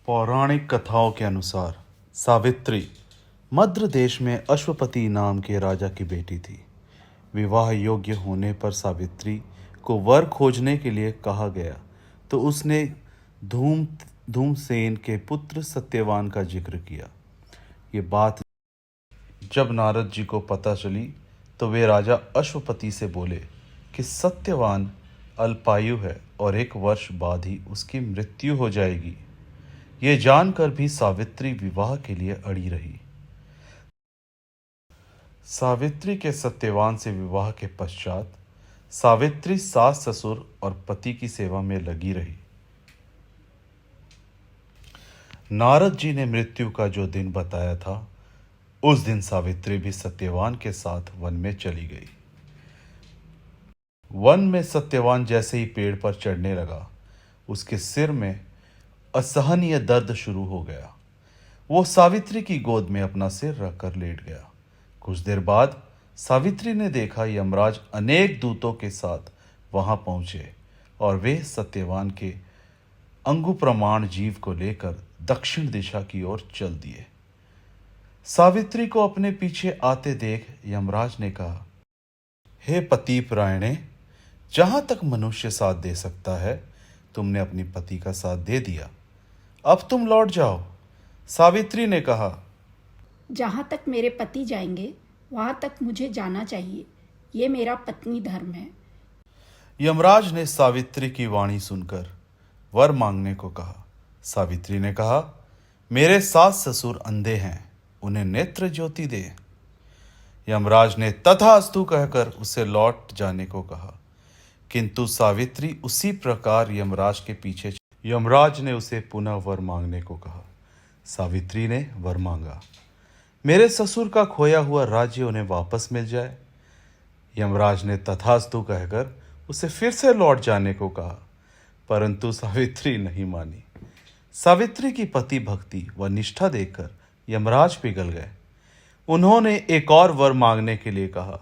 पौराणिक कथाओं के अनुसार सावित्री मद्र देश में अश्वपति नाम के राजा की बेटी थी। विवाह योग्य होने पर सावित्री को वर खोजने के लिए कहा गया तो उसने धूमसेन के पुत्र सत्यवान का जिक्र किया। ये बात जब नारद जी को पता चली तो वे राजा अश्वपति से बोले कि सत्यवान अल्पायु है और 1 वर्ष बाद ही उसकी मृत्यु हो जाएगी। ये जानकर भी सावित्री विवाह के लिए अड़ी रही। सावित्री के सत्यवान से विवाह के पश्चात सावित्री सास ससुर और पति की सेवा में लगी रही। नारद जी ने मृत्यु का जो दिन बताया था उस दिन सावित्री भी सत्यवान के साथ वन में चली गई। वन में सत्यवान जैसे ही पेड़ पर चढ़ने लगा उसके सिर में असहनीय दर्द शुरू हो गया। वो सावित्री की गोद में अपना सिर रखकर लेट गया। कुछ देर बाद सावित्री ने देखा यमराज अनेक दूतों के साथ वहां पहुंचे और वे सत्यवान के अंगुप्रमाण जीव को लेकर दक्षिण दिशा की ओर चल दिए। सावित्री को अपने पीछे आते देख यमराज ने कहा, हे पतिप्रायणे, जहां तक मनुष्य साथ दे सकता है तुमने अपनी पति का साथ दे दिया, अब तुम लौट जाओ। सावित्री ने कहा, जहाँ तक मेरे पति जाएंगे वहाँ तक मुझे जाना चाहिए, ये मेरा पत्नी धर्म है। यमराज ने सावित्री की वाणी सुनकर वर मांगने को कहा। सावित्री ने कहा, मेरे सास ससुर अंधे हैं, उन्हें नेत्र ज्योति दे। यमराज ने तथास्तु कहकर उसे लौट जाने को कहा, किंतु सावित्री उसी प्रकार यमराज के पीछे। यमराज ने उसे पुनः वर मांगने को कहा। सावित्री ने वर मांगा, मेरे ससुर का खोया हुआ राज्य उन्हें वापस मिल जाए। यमराज ने तथास्तु कहकर उसे फिर से लौट जाने को कहा, परंतु सावित्री नहीं मानी। सावित्री की पति भक्ति व निष्ठा देखकर यमराज पिघल गए। उन्होंने एक और वर मांगने के लिए कहा।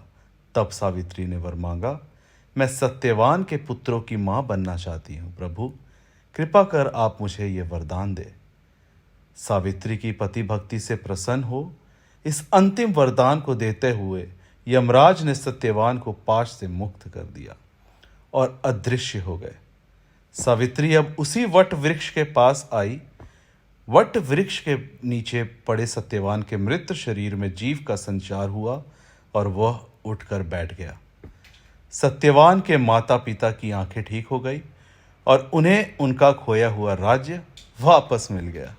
तब सावित्री ने वर मांगा, मैं सत्यवान के पुत्रों की मां बनना चाहती हूं। प्रभु, कृपा कर आप मुझे ये वरदान दे। सावित्री की पति भक्ति से प्रसन्न हो इस अंतिम वरदान को देते हुए यमराज ने सत्यवान को पाश से मुक्त कर दिया और अदृश्य हो गए। सावित्री अब उसी वट वृक्ष के पास आई। वट वृक्ष के नीचे पड़े सत्यवान के मृत शरीर में जीव का संचार हुआ और वह उठकर बैठ गया। सत्यवान के माता पिता की आंखें ठीक हो गई और उन्हें उनका खोया हुआ राज्य वापस मिल गया।